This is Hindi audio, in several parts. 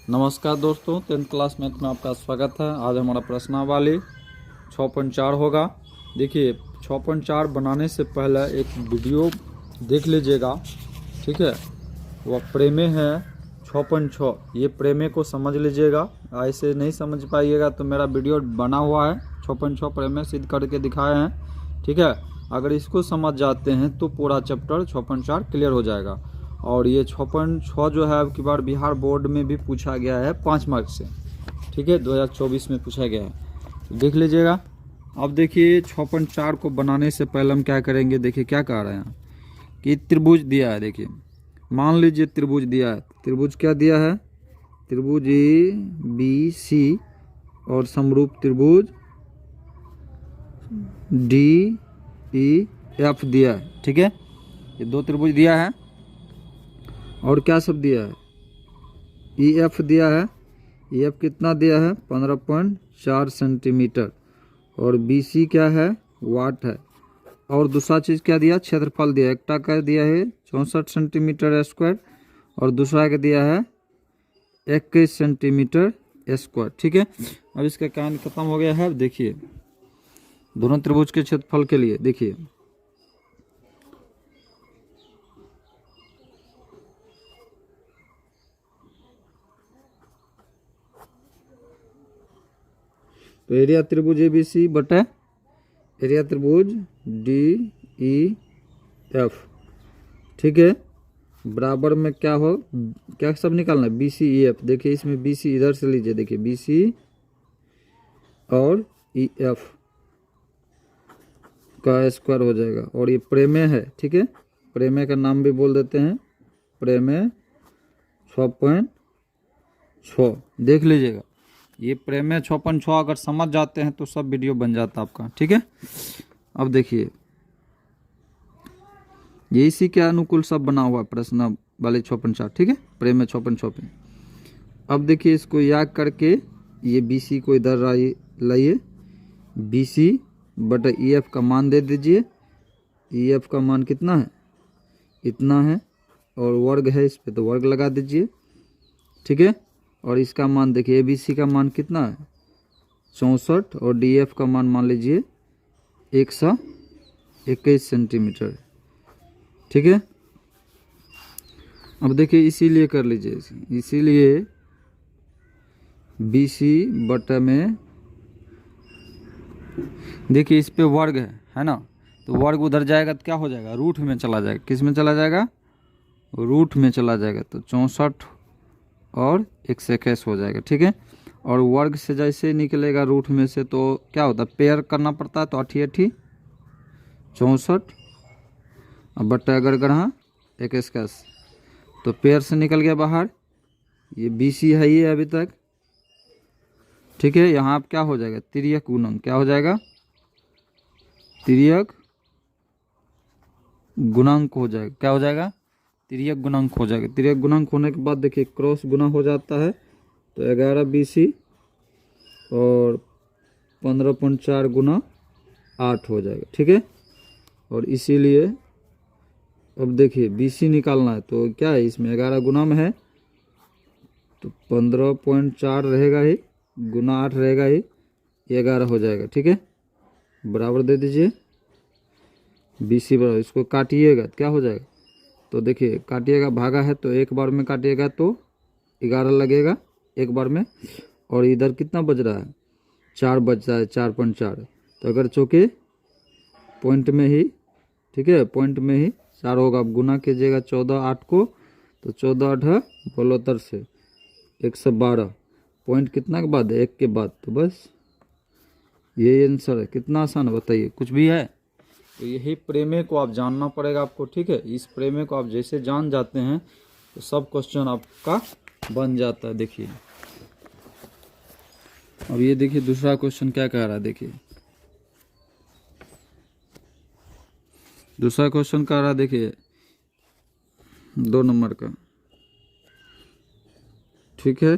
नमस्कार दोस्तों, 10th क्लास मैथ में आपका स्वागत है। आज हमारा प्रश्नावली 6.4 होगा। देखिए, 6.4 बनाने से पहले एक वीडियो देख लीजिएगा, ठीक है। वह प्रेमे है 6.6, ये प्रेमे को समझ लीजिएगा। ऐसे नहीं समझ पाइएगा तो मेरा वीडियो बना हुआ है, 6.6 प्रेमे सिद्ध करके दिखाए हैं, ठीक है। अगर इसको समझ जाते हैं तो पूरा चैप्टर 6.4 क्लियर हो जाएगा। और ये 6.6 जो है अब की बार बिहार बोर्ड में भी पूछा गया है 5 मार्क से, ठीक है, 2024 में पूछा गया है, तो देख लीजिएगा। अब देखिए 6.4 को बनाने से पहले हम क्या करेंगे। देखिए क्या कह रहे हैं कि त्रिभुज दिया है। देखिए मान लीजिए त्रिभुज दिया है, त्रिभुज क्या दिया है, त्रिभुज ABC और समरूप त्रिभुज DEF दिया है, ठीक है। ये दो त्रिभुज दिया है और क्या सब दिया है, EF दिया है। EF कितना दिया है, 15.4 सेंटीमीटर। और BC क्या है, वाट है। और दूसरा चीज़ क्या दिया, क्षेत्रफल दिया। एकटा का दिया है 64 सेंटीमीटर स्क्वायर और दूसरा का दिया है 21 सेंटीमीटर स्क्वायर, ठीक है। अब इसका कहानी खत्म हो गया है। देखिए दोनों त्रिभुज के क्षेत्रफल के लिए देखिए, तो एरिया त्रिभुज ABC बटे एरिया त्रिभुज DEF, ठीक है, बराबर में क्या हो, क्या सब निकालना है, BCEF। देखिए इसमें BC इधर से लीजिए, देखिए BC और EF का स्क्वायर हो जाएगा। और ये प्रेमे है, ठीक है, प्रेमे का नाम भी बोल देते हैं, प्रेमे 6.6 देख लीजिएगा। ये प्रेमे 6.6 अगर समझ जाते हैं तो सब वीडियो बन जाता आपका, ठीक है। अब देखिए ये इसी के अनुकूल सब बना हुआ प्रश्न वाले 6.4, ठीक है, प्रेमे 6.6 पे। अब देखिए इसको याद करके ये BC को इधर लाइए, BC बटा EF का मान दे दीजिए। EF का मान कितना है, इतना है, और वर्ग है इस पे तो वर्ग लगा दीजिए, ठीक है। और इसका मान देखिए ABC का मान कितना है 64 और DF का मान लीजिए 121 सेंटीमीटर, ठीक है। अब देखिए इसीलिए कर लीजिए, इसीलिए BC बटा में देखिए इस पे वर्ग है ना, तो वर्ग उधर जाएगा तो क्या हो जाएगा, रूट में चला जाएगा। किस में चला जाएगा, रूट में चला जाएगा, तो 64 और 121 हो जाएगा, ठीक है। और वर्ग से जैसे निकलेगा रूट में से तो क्या होता है, पेयर करना पड़ता है, तो 88 64 और बट्टा अगर गढ़ा 121, तो पेयर से निकल गया बाहर। ये BC है ये अभी तक, ठीक है। यहाँ आप क्या हो जाएगा, तिर्यक गुणन, क्या हो जाएगा, तिर्यक गुणांक हो जाएगा, क्या हो जाएगा, तिर्यक गुणांक हो जाएगा। तिर्यक गुणांक होने के बाद देखिए क्रॉस गुना हो जाता है, तो 11 BC और 15.4 गुना 8 हो जाएगा, ठीक है। और इसीलिए अब देखिए BC निकालना है, तो क्या है इसमें 11 गुना में है, तो 15.4 रहेगा ही, गुना 8 रहेगा ही, 11 हो जाएगा, ठीक है। बराबर दे दीजिए BC बराबर, इसको काटिएगा क्या हो जाएगा, तो देखिए काटिएगा, भागा है तो एक बार में काटिएगा तो 11 लगेगा एक बार में। और इधर कितना बज रहा है, 4 बज रहा है, 4.4, तो अगर चौके पॉइंट में ही, ठीक है, पॉइंट में ही 4 होगा। अब गुना कीजिएगा 14 8 को, तो 14 8 72 से 112, पॉइंट कितना के बाद है, 1 के बाद, तो बस यही आंसर है। कितना आसान है बताइए, कुछ भी है। तो यही प्रेमे को आप जानना पड़ेगा आपको, ठीक है। इस प्रेमे को आप जैसे जान जाते हैं तो सब क्वेश्चन आपका बन जाता है। देखिए अब ये देखिए दूसरा क्वेश्चन क्या कह रहा है, देखिए दूसरा क्वेश्चन कह रहा है, देखिए 2 नंबर का, ठीक है।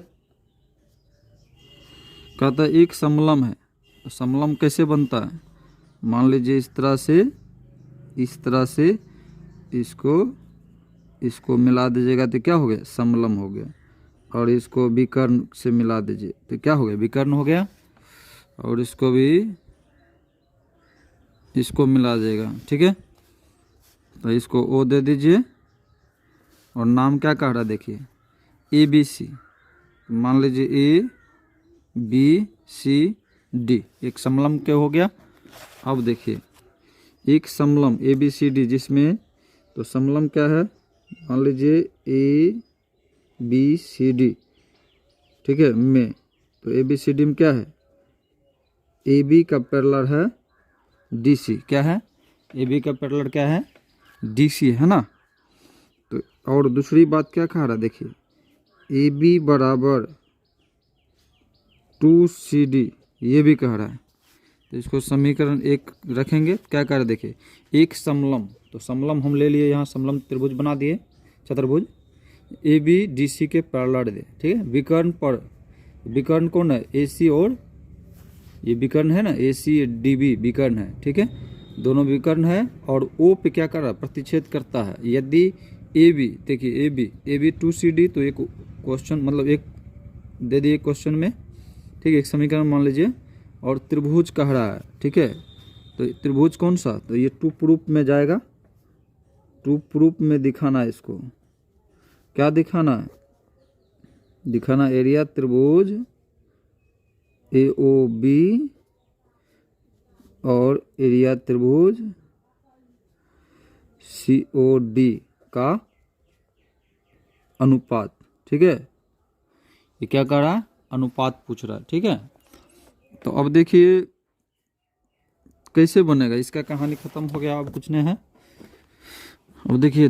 कहता है एक समलम है, तो समलम कैसे बनता है, मान लीजिए इस तरह से इसको मिला दीजिएगा तो क्या हो गया, समलम हो गया। और इसको विकर्ण से मिला दीजिए, तो क्या हो गया, विकर्ण हो गया। और इसको भी इसको मिला देगा, ठीक है। तो इसको ओ दे दीजिए और नाम क्या कह रहा है देखिए, ए बी सी। मान लीजिए ए बी सी डी एक समलंब के हो गया। अब देखिए एक समलंब ए बी सी डी जिसमें, तो समलंब क्या है, मान लीजिए ए बी सी डी, ठीक है, में, तो ए बी सी डी में क्या है, ए बी का पैरेलल है डी सी, क्या है, ए बी का पैरेलल क्या है, डी सी, है ना। तो और दूसरी बात क्या कह रहा है देखिए, ए बी बराबर 2CD, ये भी कह रहा है। तो इसको समीकरण 1 रखेंगे, क्या कह रहा है देखिए, एक समलंब, तो समलंब हम ले लिए यहाँ, समलंब त्रिभुज बना दिए, चतुर्भुज, ए बी डी सी के पैरेलल दे, ठीक है। विकर्ण पर, विकर्ण कौन है, ए सी, और ये विकर्ण है ना, ए सी डी बी विकर्ण है, ठीक है, दोनों विकर्ण है। और ओ पे क्या कर रहा है, प्रतिच्छेद करता है। यदि ए बी, देखिए ए बी 2CD, तो एक क्वेश्चन मतलब एक दे दिए क्वेश्चन में, ठीक है, एक समीकरण मान लीजिए। और त्रिभुज कह रहा है, ठीक है, तो त्रिभुज कौन सा, तो ये टू प्रूफ में जाएगा, टू प्रूफ में दिखाना है इसको, क्या दिखाना है, दिखाना एरिया त्रिभुज ए ओ बी और एरिया त्रिभुज सी ओ डी का अनुपात, ठीक है। ये क्या कर रहा है, अनुपात पूछ रहा है, ठीक है। तो अब देखिए कैसे बनेगा, इसका कहानी खत्म हो गया, अब कुछ नहीं है। अब देखिए,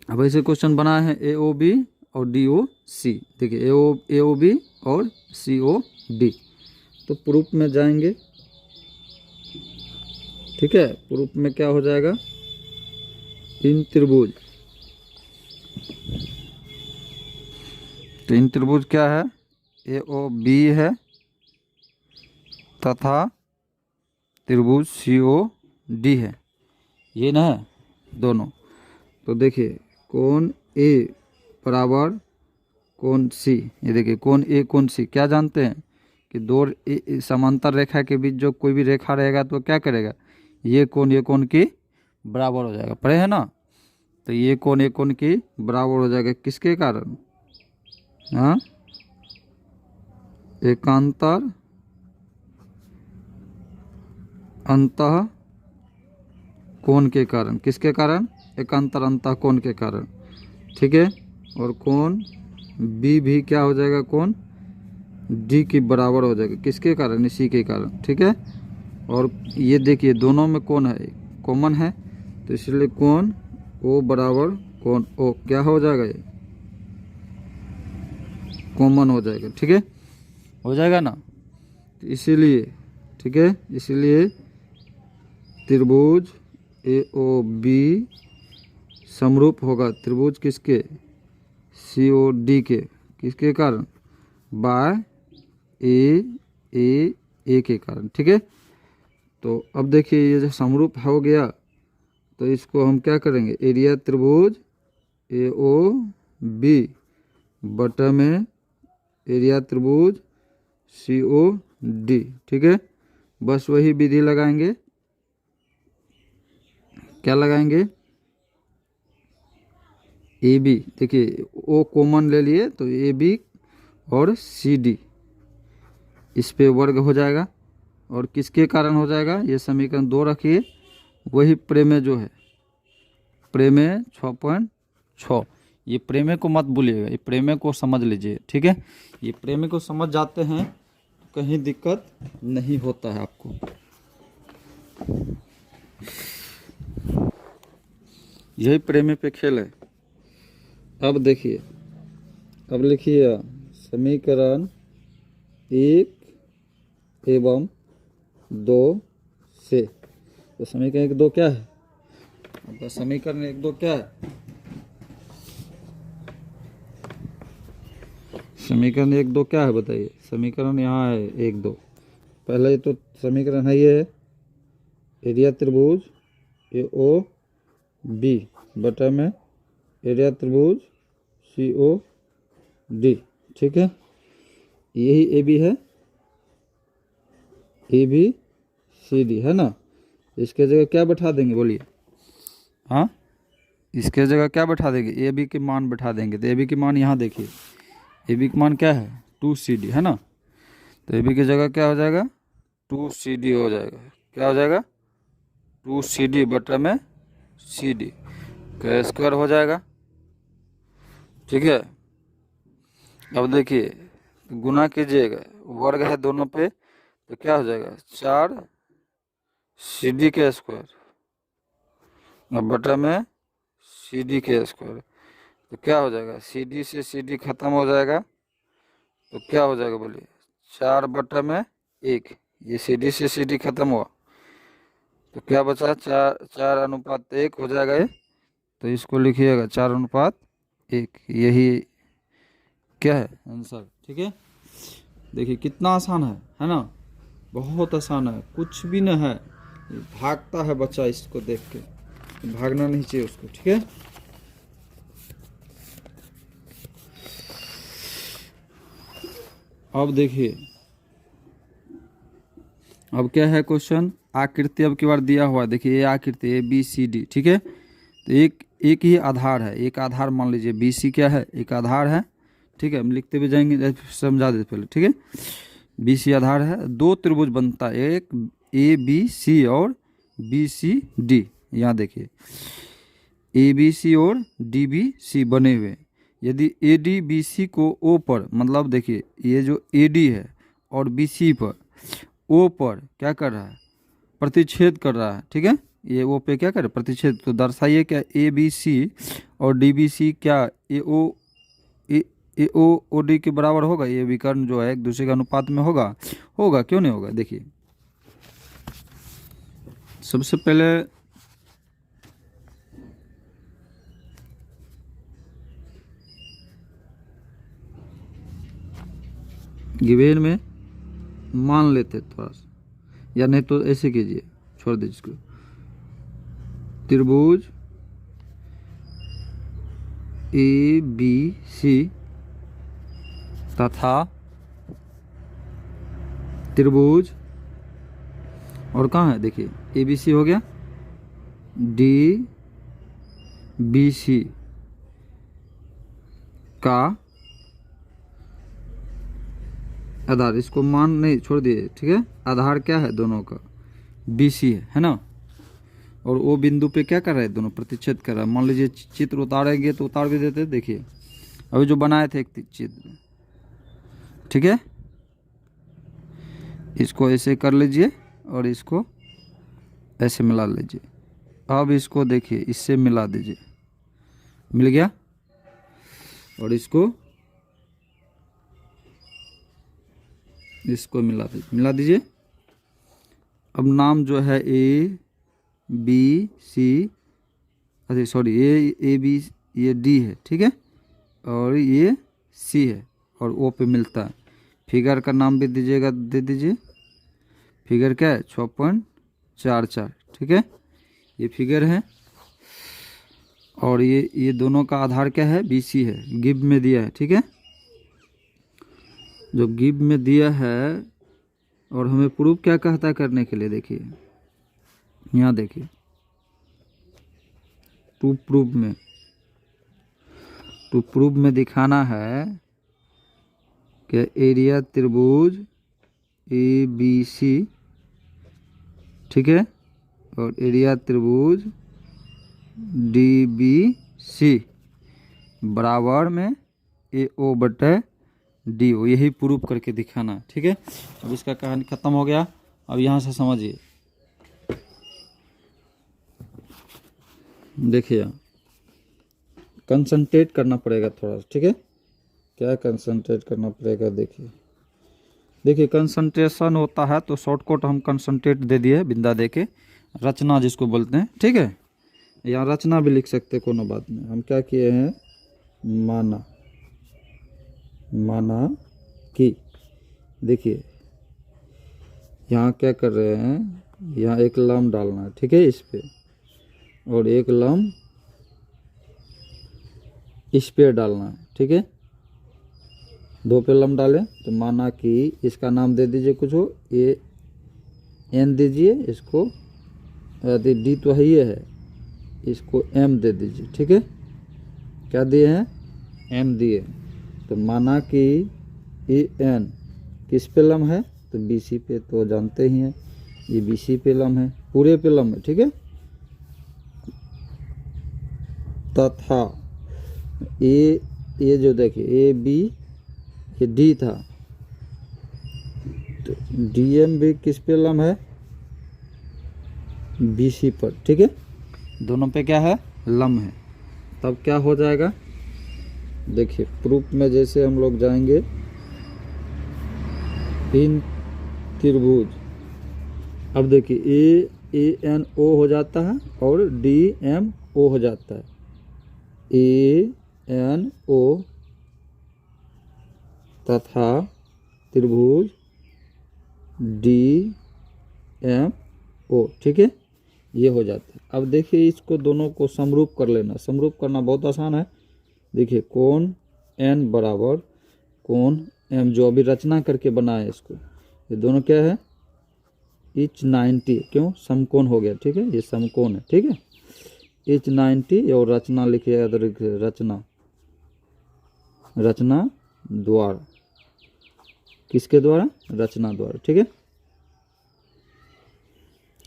अब ऐसे क्वेश्चन बनाए हैं ए ओ बी और डी ओ सी, देखिए ए ओ बी और सी ओ डी, तो प्रूफ में जाएंगे, ठीक है। प्रूफ में क्या हो जाएगा, इन त्रिभुज, तो इन त्रिभुज क्या है, ए ओ बी है तथा त्रिभुज सी ओ डी है, ये ना है दोनों। तो देखिए कोण ए बराबर कोण सी, ये देखिए कोण ए कोण सी, क्या जानते हैं कि दो समांतर रेखा के बीच जो कोई भी रेखा रहेगा तो क्या करेगा, ये कोण की बराबर हो जाएगा, पढ़े है ना। तो ये कोण की बराबर हो जाएगा, किसके कारण, हाँ, एकांतर अंतः कोण के कारण, किसके कारण, एकांतर अंतः कोण के कारण, ठीक है। और कोण बी भी क्या हो जाएगा, कोण डी की बराबर हो जाएगा, किसके कारण, इसी के कारण, ठीक है। और ये देखिए दोनों में कोण है, कॉमन है, तो इसलिए कोण ओ बराबर कोण ओ क्या हो जाएगा, ये कॉमन हो जाएगा, ठीक है, हो जाएगा ना। तो इसीलिए, ठीक है, इसलिए त्रिभुज ए ओ बी समरूप होगा त्रिभुज किसके, सी ओ डी के, किसके कारण, बाय ए के कारण, ठीक है। तो अब देखिए ये जो समरूप हो गया, तो इसको हम क्या करेंगे, एरिया त्रिभुज ए ओ बी बटा में एरिया त्रिभुज सी ओ डी, ठीक है। बस वही विधि लगाएंगे, क्या लगाएंगे, ए बी, देखिए ओ कॉमन ले लिए, तो ए बी और सी डी इस पे वर्ग हो जाएगा। और किसके कारण हो जाएगा, ये समीकरण 2 रखिए, वही प्रमेय जो है, प्रमेय 6.6, ये प्रमेय को मत भूलिएगा, ये प्रमेय को समझ लीजिए, ठीक है। ये प्रमेय को समझ जाते हैं तो कहीं दिक्कत नहीं होता है आपको। यही प्रमेय पे खेल है। अब देखिए, अब लिखिए समीकरण 1 एवं 2 से, तो समीकरण 1 2 क्या है, आपका समीकरण 1 2 क्या है, समीकरण 1 2 क्या है बताइए, समीकरण यहाँ है 1 2, पहले तो समीकरण है ये, एरिया त्रिभुज ए ओ बी बटा में एरिया त्रिभुज सी ओ डी, ठीक है। यही ए बी है, ए बी सी डी है ना। इसके जगह क्या बैठा देंगे बोलिए? हाँ, इसके जगह क्या बैठा देंगे? ए बी के मान बैठा देंगे। तो ए बी के मान यहाँ देखिए, ए बी का मान क्या है? 2CD है ना। तो ए बी की जगह क्या हो जाएगा? 2CD हो जाएगा। क्या हो जाएगा? 2CD बटा में CD का स्क्वायर हो जाएगा, ठीक है। अब देखिए, गुना कीजिएगा, वर्ग है दोनों पे, तो क्या हो जाएगा? 4CD के स्क्वायर और बटा में CD के स्क्वायर। तो क्या हो जाएगा? CD से CD खत्म हो जाएगा, तो क्या हो जाएगा बोलिए? 4 बटा में 1। ये CD से CD खत्म हुआ, तो क्या बचा? 4:1 हो जाएगा ये। तो इसको लिखिएगा 4:1। यही क्या है? आंसर, ठीक है। देखिए कितना आसान है ना। बहुत आसान है, कुछ भी न है। भागता है बच्चा इसको देख के, भागना नहीं चाहिए उसको, ठीक है। अब देखिए, अब क्या है क्वेश्चन? आकृति अब की बार दिया हुआ है। देखिए ये आकृति ABCD, ठीक है। तो एक ही आधार है, एक आधार मान लीजिए BC क्या है? एक आधार है, ठीक है। हम लिखते हुए जाएंगे, समझा देते पहले, ठीक है। BC आधार है, 2 त्रिभुज बनता है, एक ABC और BCD। यहाँ देखिए ABC और DBC बने हुए। यदि ADBC को O पर, मतलब देखिए ये जो AD है और BC पर, O पर क्या कर रहा है? प्रतिच्छेद कर रहा है, ठीक है। ये O पे क्या कर रहा है? प्रतिच्छेद। तो दर्शाइए क्या ABC और DBC क्या AOD के बराबर होगा? ये विकर्ण जो है एक दूसरे के अनुपात में होगा? होगा, क्यों नहीं होगा? देखिए सबसे पहले गिवेन में मान लेते थोड़ा सा, या नहीं तो ऐसे कीजिए, छोड़ दीजिए इसको। त्रिभुज ABC तथा त्रिभुज, और कहाँ है? देखिए ABC हो गया, DBC का आधार, इसको मान नहीं, छोड़ दिए, ठीक है। आधार क्या है दोनों का? BC है ना। और वो बिंदु पे क्या कर रहे हैं? दोनों प्रतिच्छेद कर रहा है। मान लीजिए चित्र उतारेंगे तो उतार भी देते, देखिए अभी जो बनाए थे एक चित्र, ठीक है। इसको ऐसे कर लीजिए और इसको ऐसे मिला लीजिए। अब इसको देखिए, इससे मिला दीजिए, मिल गया। और इसको मिला दीजिए। अब नाम जो है ABC, अरे सॉरी, ये AB, ये D है, ठीक है। और ये C है और O पे मिलता है। फिगर का नाम भी दीजिएगा, दे दीजिए। फिगर क्या है? 6.44, ठीक है। ये फिगर है। और ये दोनों का आधार क्या है? BC है, गिव में दिया है, ठीक है। जो गिव में दिया है, और हमें प्रूफ क्या कहता है करने के लिए? देखिए यहाँ देखिए, टू प्रूफ में दिखाना है कि एरिया त्रिभुज ABC, ठीक है, और एरिया त्रिभुज DBC बराबर में AO बटे DO, यही प्रूफ करके दिखाना है, ठीक है। अब इसका कहानी खत्म हो गया। अब यहाँ से समझिए, देखिए कंसंट्रेट करना पड़ेगा थोड़ा, ठीक है। क्या कंसंट्रेट करना पड़ेगा? देखिए कंसंट्रेशन होता है तो शॉर्टकट हम कंसंट्रेट दे दिए, बिंदा दे के, रचना जिसको बोलते हैं, ठीक है। यहाँ रचना भी लिख सकते, कोनो बात नहीं। हम क्या किए हैं? माना कि, देखिए यहाँ क्या कर रहे हैं? यहाँ एक लंब डालना है, ठीक है, इस पे, और एक लंब इस पे डालना है, ठीक है। 2 पे लम डालें तो माना कि इसका नाम दे दीजिए कुछ हो, ए एन दीजिए, इसको यदि डी तो है ये है, इसको एम दे दीजिए। ठीक है, क्या दिए हैं, एम दिए। तो माना कि ए एन किस पे लम है, तो बी सी पे, तो जानते ही हैं ये बी सी पे लम है, पूरे पे लम है। ठीक है, तथा ये जो देखिए ए बी, ये डी था, तो डी एम भी किस पे लम है, बी सी पर। ठीक है, दोनों पे क्या है, लम है। तब क्या हो जाएगा, देखिए प्रूफ में जैसे हम लोग जाएंगे, इन त्रिभुज, अब देखिए ए एन ओ हो जाता है और डी एम ओ हो जाता है, ए एन ओ तथा त्रिभुज डी एम ओ। ठीक है, ये हो जाता है। अब देखिए इसको दोनों को समरूप कर लेना। समरूप करना बहुत आसान है। देखिए कोण एन बराबर कोण एम, जो अभी रचना करके बनाए इसको, ये दोनों क्या है, इच 90, क्यों, समकोण हो गया। ठीक है, ये समकोण है। ठीक है, इच 90 और रचना लिखिए, रचना, रचना द्वारा, किसके द्वारा, रचना द्वारा। ठीक है,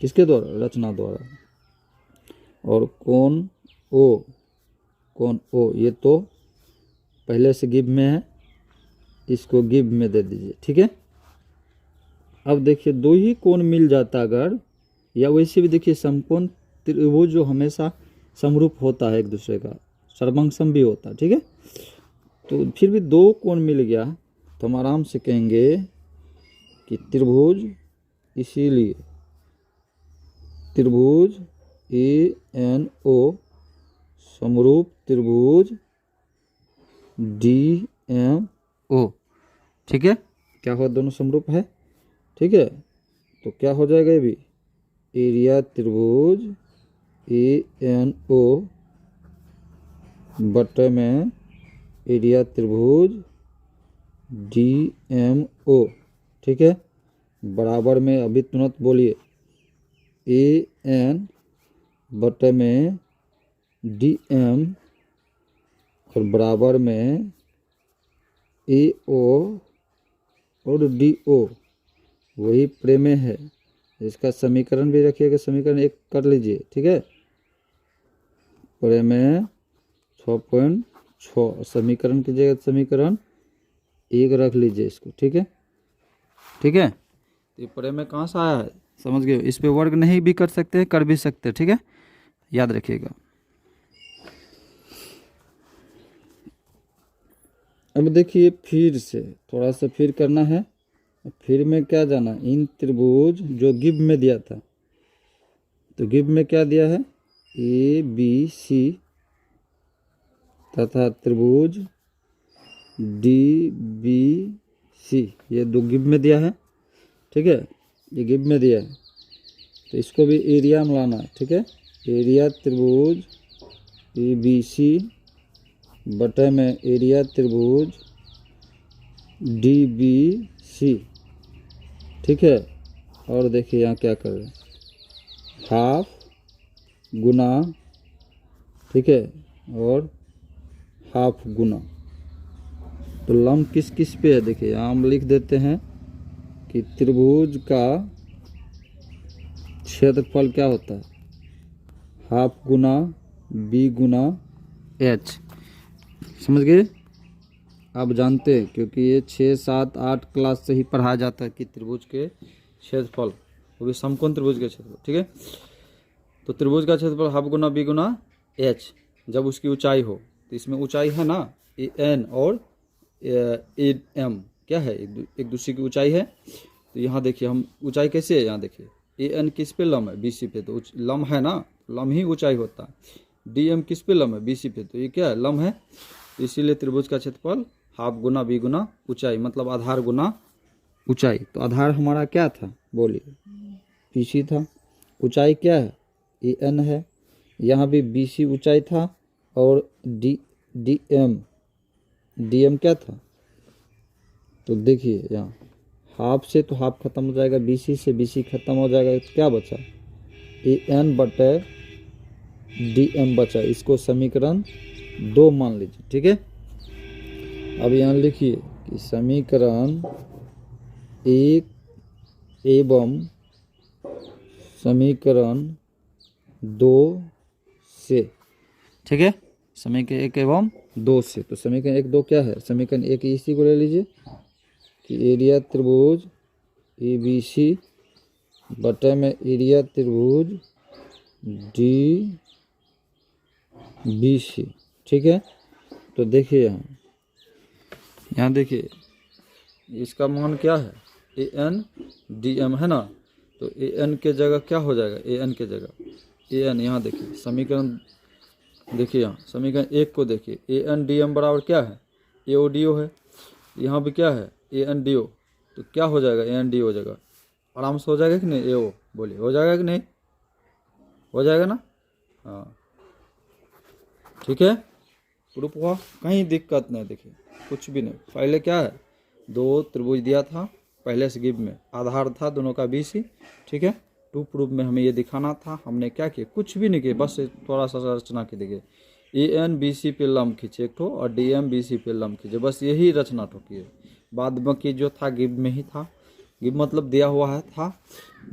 किसके द्वारा, रचना द्वारा। और कोण ओ, कोण ओ ये तो पहले से गिव में है, इसको गिव में दे दीजिए। ठीक है, अब देखिए दो ही कोण मिल जाता अगर, या वैसे भी देखिए समकोण त्रिभुज जो हमेशा समरूप होता है एक दूसरे का, सर्वांग सम भी होता है। ठीक है, तो फिर भी दो कोण मिल गया तो हम आराम से कहेंगे कि त्रिभुज, इसीलिए त्रिभुज ए एन ओ समरूप त्रिभुज डी एम ओ। ठीक है, क्या हुआ, दोनों समरूप है। ठीक है, तो क्या हो जाएगा, ये भी एरिया त्रिभुज ए एन ओ बटे में एरिया त्रिभुज डी एम ओ। ठीक है, बराबर में, अभी तुरंत बोलिए, ए एन बटे में डी एम और बराबर में ए ओ और डी ओ, वही प्रेमेय है। इसका समीकरण भी रखिएगा, समीकरण 1 कर लीजिए। ठीक है, प्रेमेय 6.6 समीकरण की जगह समीकरण 1 रख लीजिए इसको। ठीक है, ठीक है, ये प्रेमेय कहाँ से आया है, समझ गए। इस पे वर्ग नहीं भी कर सकते हैं, कर भी सकते हैं। ठीक है, याद रखिएगा। अब देखिए फिर से थोड़ा सा फिर करना है। फिर में क्या जाना, इन त्रिभुज जो गिव में दिया था, तो गिव में क्या दिया है, ए बी सी तथा त्रिभुज डी बी सी, ये दो गिव में दिया है। ठीक है, ये गिव में दिया है, तो इसको भी एरिया में लाना है। ठीक है, एरिया त्रिभुज ए बी सी बटे में एरिया त्रिभुज डी बी सी। ठीक है, और देखिए यहाँ क्या कर रहे हैं, हाफ गुना, ठीक है, और हाफ गुना। तो लंब किस किस पे है, देखिए यहाँ हम लिख देते हैं कि त्रिभुज का क्षेत्रफल क्या होता है, हाफ गुना बी गुना एच। समझ गए, आप जानते हैं क्योंकि ये 6, 7, 8 क्लास से ही पढ़ाया जाता है कि त्रिभुज के क्षेत्रफल, वो भी समकोण त्रिभुज के क्षेत्रफल। ठीक है, तो त्रिभुज का क्षेत्रफल हाफ गुना बी गुना एच, जब उसकी ऊंचाई हो, तो इसमें ऊंचाई है ना, ए एन और ए एम क्या है, एक दूसरे की ऊंचाई है। तो यहाँ देखिए हम ऊंचाई कैसे है, यहाँ देखिए ए एन किस पे लम है, बी सी पे, तो लम है ना, लम ही ऊंचाई होता है। डी एम किस पे लम है, बी सी पे, तो ये क्या है, लम है। तो इसीलिए त्रिभुज का क्षेत्रफल हाफ गुना बी गुना ऊंचाई, मतलब आधार गुना ऊंचाई। तो आधार हमारा क्या था, बोलिए, बी सी था। ऊंचाई क्या है, ए एन है। यहाँ भी बी सी ऊंचाई था और डी एम क्या था, तो देखिए यहाँ हाफ से तो हाफ खत्म हो जाएगा, BC से BC खत्म हो जाएगा, तो क्या बचा AN बटे DM बचा। इसको समीकरण 2 मान लीजिए, ठीक है। अब यहाँ लिखिए कि समीकरण 1 एवं समीकरण 2 से, ठीक है, समीकरण 1 एवं 2 से। तो समीकरण 1 2 क्या है, समीकरण 1 इसी को ले लीजिए कि एरिया त्रिभुज ABC बटे में एरिया त्रिभुज DBC, ठीक है। तो देखिए यहाँ देखिए इसका मान क्या है, AN DM है ना, तो AN के जगह क्या हो जाएगा, AN के जगह AN, यहाँ देखिए समीकरण, देखिए यहाँ समीकरण 1 को देखिए, AN DM बराबर क्या है, AODO है। यहाँ भी क्या है, AN DO, तो क्या हो जाएगा, AN DO हो जाएगा, आराम से हो जाएगा कि नहीं, AO बोलिए हो जाएगा कि नहीं, हो जाएगा ना, हाँ ठीक है। प्रूफ हुआ, कहीं दिक्कत नहीं, देखिए कुछ भी नहीं। पहले क्या है, 2 त्रिभुज दिया था पहले से गिव में, आधार था दोनों का BC, ठीक है। 2 प्रूफ में हमें ये दिखाना था, हमने क्या किया, कुछ भी नहीं किया, बस थोड़ा सा रचना की। देखिए AN BC पे लंब खींचे एक ठो और DM BC पे लंब खींचे, बस यही रचना ठोकी है। बाद बाकी जो था गिव में ही था, गिव मतलब दिया हुआ है था,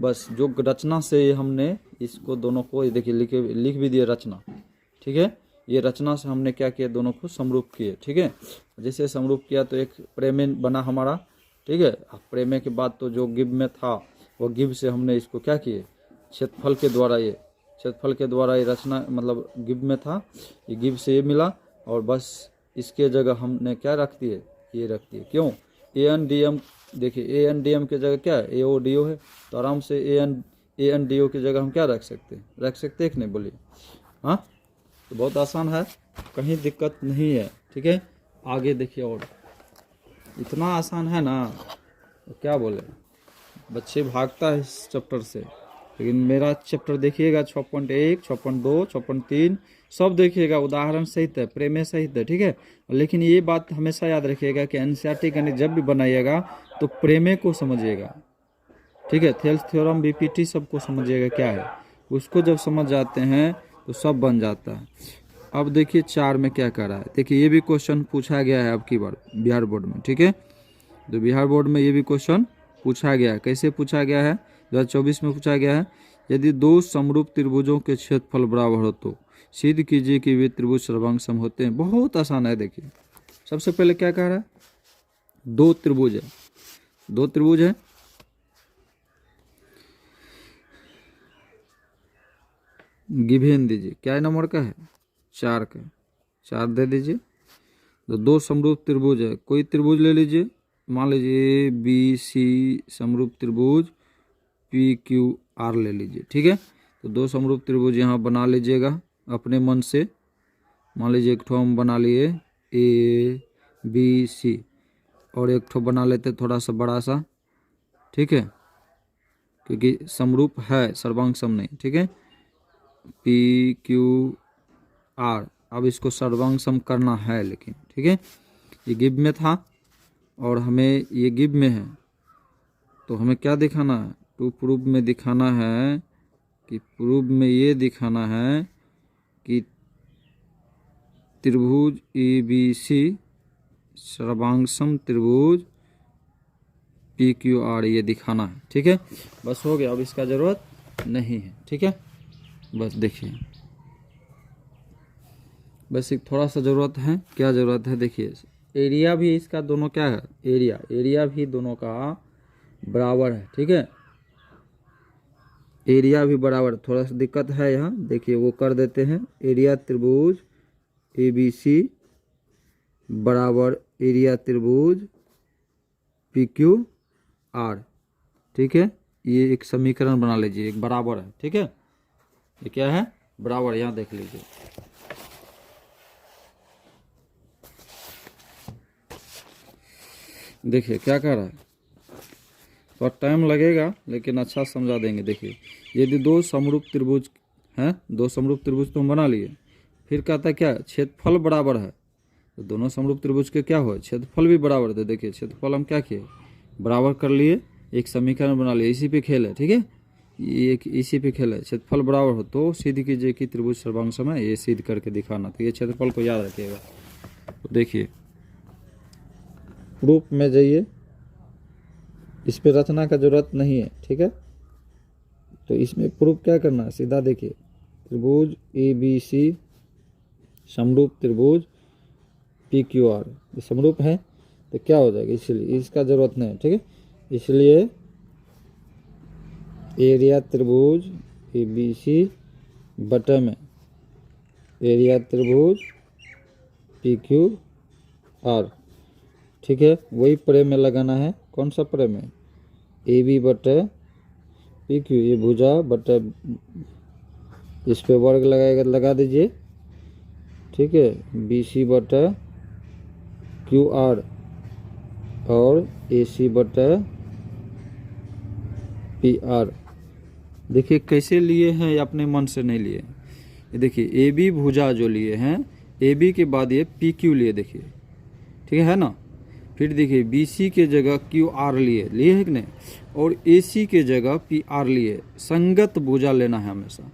बस जो रचना से हमने इसको दोनों को देखिए लिख भी दिए रचना, ठीक है। ये रचना से हमने क्या किया, दोनों को समरूप किए, ठीक है। जैसे समरूप किया तो एक प्रेमे बना हमारा, ठीक है। प्रेमे के बाद तो जो गिव में था वो गिव से हमने इसको क्या किए, क्षेत्रफल के द्वारा, ये क्षेत्रफल के द्वारा ये रचना, मतलब गिव में था, ये गिव से ये मिला, और बस इसके जगह हमने क्या रख दिए, ये रख दिए। क्यों, AN DM, देखिए AN DM के जगह क्या है, AODO है, तो आराम से AN DO की जगह हम क्या रख सकते हैं कि नहीं, बोलिए। हाँ, तो बहुत आसान है, कहीं दिक्कत नहीं है, ठीक है। आगे देखिए, और इतना आसान है ना, तो क्या बोले, बच्चे भागता है इस चैप्टर से, लेकिन मेरा चैप्टर देखिएगा 6.1 6.2 6.3 सब देखिएगा, उदाहरण सहित है, प्रेमे सहित है, ठीक है। लेकिन ये बात हमेशा याद रखिएगा कि NCERT गणित जब भी बनाइएगा तो प्रेमे को समझिएगा, ठीक है। थेल्स थ्योरम BPT सबको समझिएगा क्या है, उसको जब समझ जाते हैं तो सब बन जाता है। अब देखिए 4 में क्या कर रहा है, देखिए ये भी क्वेश्चन पूछा गया है अब की बार बिहार बोर्ड में, ठीक है। तो बिहार बोर्ड में ये भी क्वेश्चन पूछा गया है, कैसे पूछा गया है, 2024 में पूछा गया है। यदि 2 समरूप त्रिभुजों के क्षेत्रफल बराबर हो तो सिद्ध कीजिए कि वे त्रिभुज सर्वांग होते हैं। बहुत आसान है, देखिए सबसे पहले क्या कह रहा है, 2 त्रिभुज है, 2 त्रिभुज है, गिवेन दीजिए, क्या नंबर का है, 4 का, 4 दे दीजिए। तो 2 समरूप त्रिभुज है, कोई त्रिभुज ले लीजिए, मान लीजिए BC समरूप त्रिभुज PQR ले लीजिए, ठीक है। तो 2 समरूप त्रिभुज यहाँ बना लीजिएगा अपने मन से, मान लीजिए एक ठो हम बना लिए ABC, और एक ठो बना लेते थोड़ा सा बड़ा सा, ठीक है, क्योंकि समरूप है, सर्वांग सम नहीं, ठीक है। PQR, अब इसको सर्वांग सम करना है, लेकिन ठीक है, ये गिव में था और हमें ये गिव में है, तो हमें क्या दिखाना है, टू प्रूफ में दिखाना है कि प्रूफ में ये दिखाना है कि त्रिभुज ABC सर्वांग सम त्रिभुज PQR, ये दिखाना है, ठीक है। बस हो गया, अब इसका जरूरत नहीं है, ठीक है। बस देखिए, बस एक थोड़ा सा ज़रूरत है, क्या ज़रूरत है, देखिए एरिया भी इसका दोनों क्या है, एरिया भी दोनों का बराबर है, ठीक है। एरिया भी बराबर, थोड़ा सा दिक्कत है यहाँ, देखिए वो कर देते हैं, एरिया त्रिभुज ABC बराबर एरिया त्रिभुज PQR, ठीक है। ये एक समीकरण बना लीजिए, एक बराबर है, ठीक है, ये क्या है, बराबर, यहाँ देख लीजिए। देखिए क्या कर रहा है, थोड़ा टाइम लगेगा लेकिन अच्छा समझा देंगे। देखिए यदि 2 समरूप त्रिभुज हैं, 2 समरूप त्रिभुज तो हम बना लिए, फिर कहता है क्या, क्षेत्रफल बराबर है, तो दोनों समरूप त्रिभुज के क्या हुआ, क्षेत्रफल भी बराबर थे। देखिए क्षेत्रफल हम क्या किए, बराबर कर लिए, एक समीकरण बना लिए, इसी पे खेल है, ठीक है, ये एक इसी पे खेल है। क्षेत्रफल बराबर हो तो सिद्ध कीजिए कि त्रिभुज सर्वांग सम है, ये सिद्ध करके दिखाना। तो ये क्षेत्रफल को याद रखिएगा। तो देखिए प्रूफ में जाइए, इस पे रचना का जरूरत नहीं है, ठीक है। तो इसमें प्रूफ क्या करना है, सीधा देखिए त्रिभुज ABC समरूप त्रिभुज PQR, ये समरूप है तो क्या हो जाएगा, इसलिए इसका जरूरत नहीं है, ठीक है। इसलिए एरिया त्रिभुज ABC बटे में एरिया त्रिभुज PQR, ठीक है। वही प्रेम में लगाना है, कौन सा प्रेम है, AB बटे PQ, ये भुजा बटे, इस पे वर्ग लगाएगा लगा दीजिए, ठीक है, BC बटे QR और AC बटे PR। देखिए कैसे लिए हैं, ये अपने मन से नहीं लिए। ये देखिए AB भुजा जो लिए हैं, AB के बाद ये PQ लिए, देखिए ठीक है ना। फिर देखिए BC के जगह QR लिए है कि नहीं, और AC के जगह PR लिए। संगत भुजा लेना है हमेशा,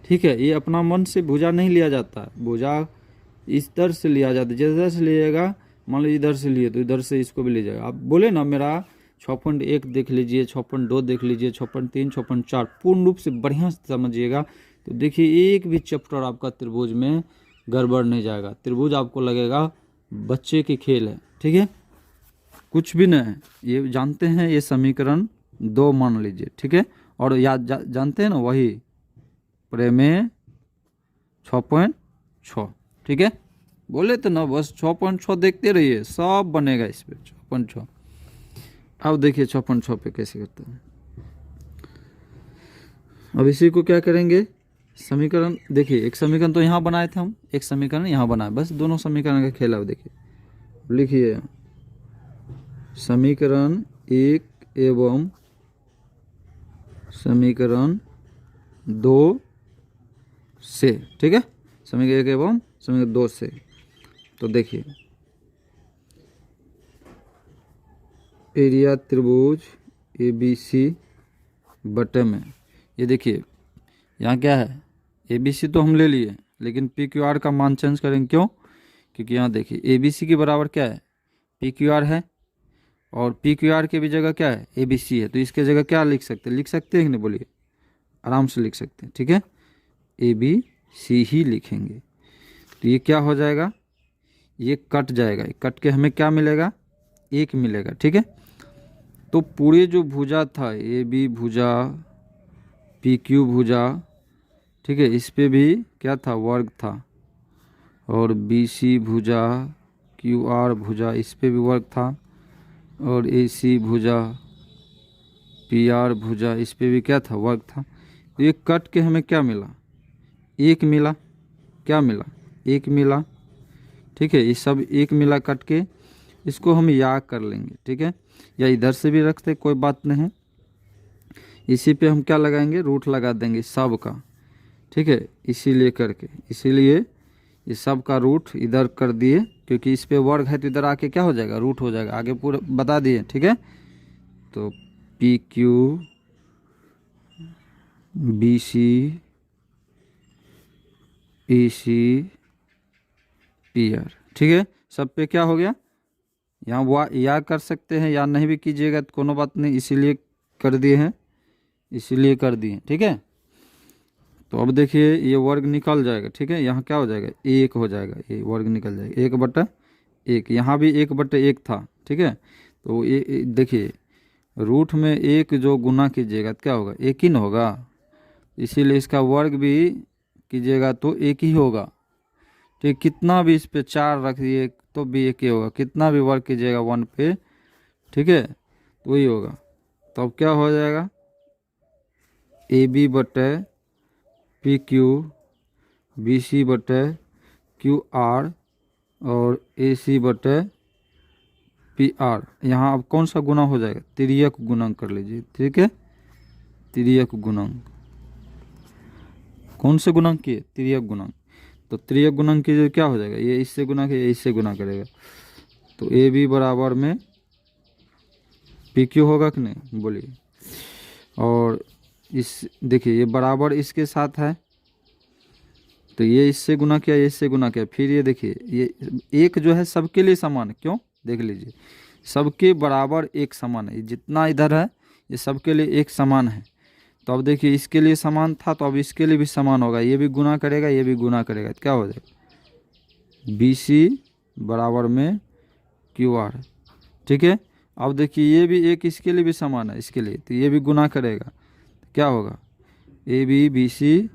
ठीक है। ये अपना मन से भुजा नहीं लिया जाता, भुजा इस दर से लिया जाता है। जिस दर से लिएगा, मान लीजिए इधर से लिए तो इधर से इसको भी ले जाएगा। आप बोले ना मेरा 6.1 देख लीजिए, 6.2 देख लीजिए, 6.3, 6.4, पूर्ण रूप से बढ़िया से समझिएगा। तो देखिए एक भी चैप्टर आपका त्रिभुज में गड़बड़ नहीं जाएगा। त्रिभुज आपको लगेगा बच्चे की खेल है, ठीक है, कुछ भी नहीं है। ये जानते हैं, ये समीकरण 2 मान लीजिए, ठीक है। और याद जानते हैं ना, वही प्रमेय 6.6, ठीक है। बोले तो ना बस 6.6 देखते रहिए, सब बनेगा इस पे 6.6। अब देखिए 6.6 पे कैसे करते हैं। अब इसी को क्या करेंगे, समीकरण देखिए, एक समीकरण तो यहाँ बनाए थे हम, एक समीकरण यहाँ बनाए, बस दोनों समीकरण का खेल है। देखिए लिखिए समीकरण 1 एवं समीकरण 2 से, ठीक है, समीकरण 1 एवं समीकरण 2 से। तो देखिए एरिया त्रिभुज ABC बटे में, ये देखिए यहाँ क्या है, ABC तो हम ले लिए, लेकिन PQR का मान चेंज करेंगे, क्यों, क्योंकि यहाँ देखिए ABC के बराबर क्या है, PQR है, और PQR के भी जगह क्या है, ABC है। तो इसके जगह क्या लिख सकते हैं, लिख सकते हैं कि नहीं, बोलिए, आराम से लिख सकते हैं, ठीक है, ABC ही लिखेंगे। तो ये क्या हो जाएगा, ये कट जाएगा, कट के हमें क्या मिलेगा, 1 मिलेगा, ठीक है। तो पूरे जो भुजा था AB भुजा PQ भुजा, ठीक है, इस पे भी क्या था, वर्ग था, और BC भुजा QR भुजा, इस पे भी वर्ग था, और AC भुजा PR भुजा, इस पे भी क्या था, वर्ग था। तो ये कट के हमें क्या मिला, 1 मिला, क्या मिला, 1 मिला, ठीक है। ये सब 1 मिला कट के, इसको हम या कर लेंगे, ठीक है, या इधर से भी रखते, कोई बात नहीं है। इसी पे हम क्या लगाएंगे, रूट लगा देंगे सब का, ठीक है, इसीलिए करके, इसीलिए ये सब का रूट इधर कर दिए, क्योंकि इस पे वर्ग है तो इधर आके क्या हो जाएगा, रूट हो जाएगा। आगे पूरा बता दिए, ठीक है। तो PQ BC AC PR, ठीक है, सब पे क्या हो गया, यहाँ वो या कर सकते हैं, या नहीं भी कीजिएगा तो कोनो बात नहीं, इसीलिए कर दिए हैं, इसीलिए कर दिए, ठीक है। तो अब देखिए ये वर्ग निकल जाएगा, ठीक है, यहाँ क्या हो जाएगा, 1 हो जाएगा, ये वर्ग निकल जाएगा, 1/1। यहाँ भी 1/1 था, ठीक है। तो ये देखिए रूट में 1 जो गुना कीजिएगा तो क्या होगा, 1 ही न होगा, इसीलिए इसका वर्ग भी कीजिएगा तो 1 ही होगा, ठीक। कितना भी इस पे 4 रख दिए तो भी 1 ही होगा, कितना भी वर्ग कीजिएगा 1 पे, ठीक है, तो वही होगा। तो अब क्या हो जाएगा, AB बटे PQ BC बटे QR और AC बटे PR। यहाँ अब कौन सा गुना हो जाएगा, तिर्यक गुणक कर लीजिए, ठीक है, तिर्यक गुणक, कौन से गुणक किए, तिर्यक गुणक। तो त्रियक गुणक कीजिए, क्या हो जाएगा, ये इससे गुना के ये इससे गुना करेगा, तो ए बी बराबर में पी क्यू होगा कि नहीं, बोलिए। और इस देखिए ये बराबर इसके साथ है, तो ये इससे गुना किया, ये इससे गुना किया, फिर ये देखिए ये एक जो है सबके लिए समान है, क्यों, देख लीजिए सबके बराबर एक समान है, जितना इधर है ये सबके लिए एक समान है। तो अब देखिए इसके लिए समान था, तो अब इसके लिए भी समान होगा, ये भी गुना करेगा, ये भी गुना करेगा, तो क्या हो जाएगा, बी सी बराबर में क्यू आर। ठीक है, अब देखिए ये भी एक इसके लिए भी समान है, इसके लिए, तो ये भी गुना करेगा, तो क्या होगा, A B B C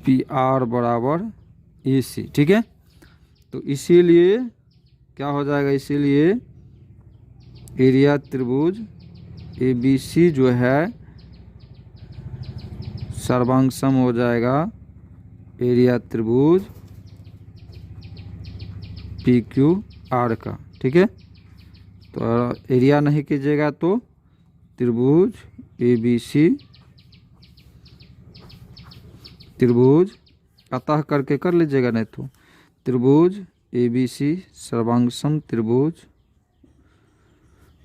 P R बराबर ए सी। ठीक है, तो इसीलिए क्या हो जाएगा, इसीलिए एरिया त्रिभुज ए बी सी जो है सर्वांग सम हो जाएगा एरिया त्रिभुज पी क्यू आर का। ठीक है, तो एरिया नहीं कीजिएगा तो त्रिभुज ए बी सी, त्रिभुज अतः करके कर लीजिएगा, नहीं तो त्रिभुज ए बी सी सर्वांग सम त्रिभुज,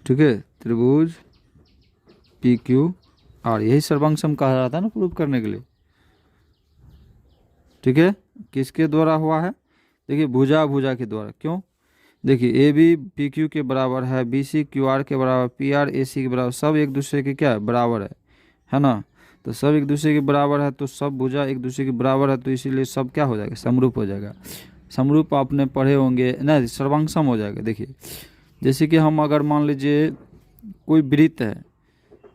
ठीक है, त्रिभुज पी क्यू आर, यही सर्वांग सम कहा रहा था ना प्रूफ करने के लिए। ठीक है, किसके द्वारा हुआ है, देखिए भुजा भुजा के द्वारा, क्यों, देखिए ए बी पी क्यू के बराबर है, बी सी क्यू आर के बराबर, पी आर ए सी के बराबर, सब एक दूसरे के क्या है, बराबर है ना, तो सब एक दूसरे के बराबर है, तो सब भुजा एक दूसरे के बराबर है, तो इसीलिए सब क्या हो जाएगा, समरूप हो जाएगा। समरूप आपने पढ़े होंगे ना, सर्वांग सम हो जाएगा। देखिए जैसे कि हम अगर मान लीजिए कोई वृत्त है,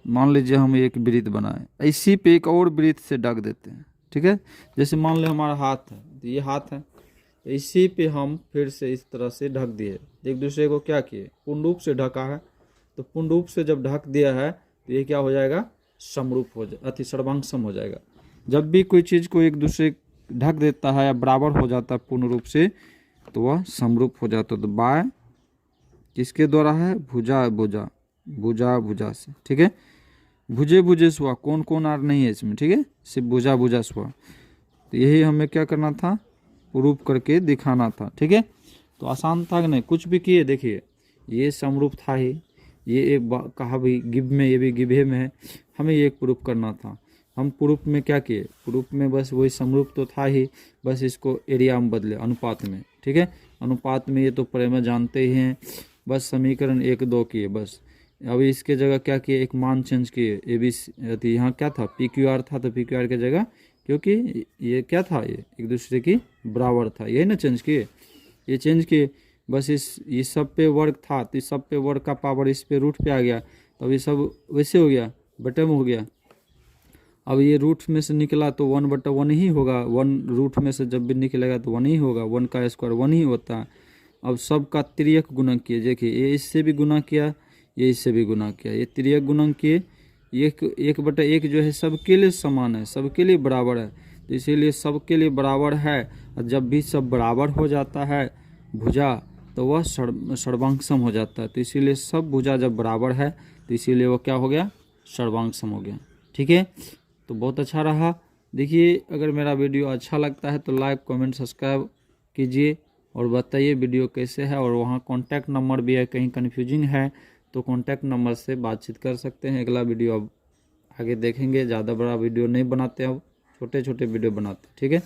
मान लीजिए हम एक वृत्त बनाए, इसी पे एक और वृत्त से ढक देते हैं। ठीक है, जैसे मान लो हमारा हाथ है, तो ये हाथ है, इसी पे हम फिर से इस तरह से ढक दिए, एक दूसरे को क्या किए, पूर्ण रूप से ढका है, तो पूर्ण रूप से जब ढक दिया है तो ये क्या हो जाएगा, समरूप हो जाए, अति सर्वांग सम हो जाएगा। जब भी कोई चीज़ को एक दूसरे ढक देता है या बराबर हो जाता है पूर्ण रूप से, तो वह समरूप हो जाता है। तो बाय किसके द्वारा है, भुजा भुजा, भुजा भुजा से। ठीक है, भुजे भुजे सुआ, कौन कौन आर नहीं है इसमें, ठीक है, सिर्फ भुजा भुजा सुआ, तो यही हमें क्या करना था, प्रूफ करके दिखाना था। ठीक है, तो आसान था कि नहीं, कुछ भी किए, देखिए ये समरूप था ही, ये एक कहा भी गिव में, ये भी गिवे में है, हमें ये प्रूफ करना था। हम प्रूफ में क्या किए, प्रूफ में बस वही समरूप तो था ही, बस इसको एरिया में बदले अनुपात में। ठीक है, अनुपात में ये तो प्रेम जानते ही हैं, बस समीकरण 1 2 किए बस। अभी इसके जगह क्या किए, एक मान चेंज किए, ए बी सी, यहाँ क्या था, पी क्यू आर था, तो पी क्यू आर की जगह, क्योंकि ये क्या था, ये एक दूसरे की बराबर था, यही ना चेंज किए, ये चेंज किए बस। इस सब पे वर्ग था, तो इस सब पे वर्ग का पावर इस पे रूट पे आ गया, तो अब ये सब वैसे हो गया, बटे में हो गया। अब ये रूट में से निकला तो 1/1 ही होगा, 1 रूट में से जब भी निकलेगा तो 1 ही होगा, 1 का स्क्वायर 1 ही होता है। अब सब का तिर्यक गुणक किए, देखिए ये इससे भी गुना किया, ये इससे भी गुना किया, ये तिर्यक गुणक किए, 1/1 जो है सबके लिए समान है, सबके लिए बराबर है, तो इसीलिए सबके लिए बराबर है। और जब भी सब बराबर हो जाता है भुजा, तो वह सर्वांग सम हो जाता है, तो इसीलिए सब भुजा जब बराबर है तो इसीलिए वो क्या हो गया, सर्वांग सम हो गया। ठीक है, तो बहुत अच्छा रहा। देखिए अगर मेरा वीडियो अच्छा लगता है तो लाइक कमेंट सब्सक्राइब कीजिए और बताइए वीडियो कैसे है, और वहाँ कॉन्टैक्ट नंबर भी है, कहीं कन्फ्यूजिंग है तो कॉन्टैक्ट नंबर से बातचीत कर सकते हैं। अगला वीडियो अब आगे देखेंगे, ज़्यादा बड़ा वीडियो नहीं बनाते, अब छोटे छोटे वीडियो बनाते हैं। ठीक है।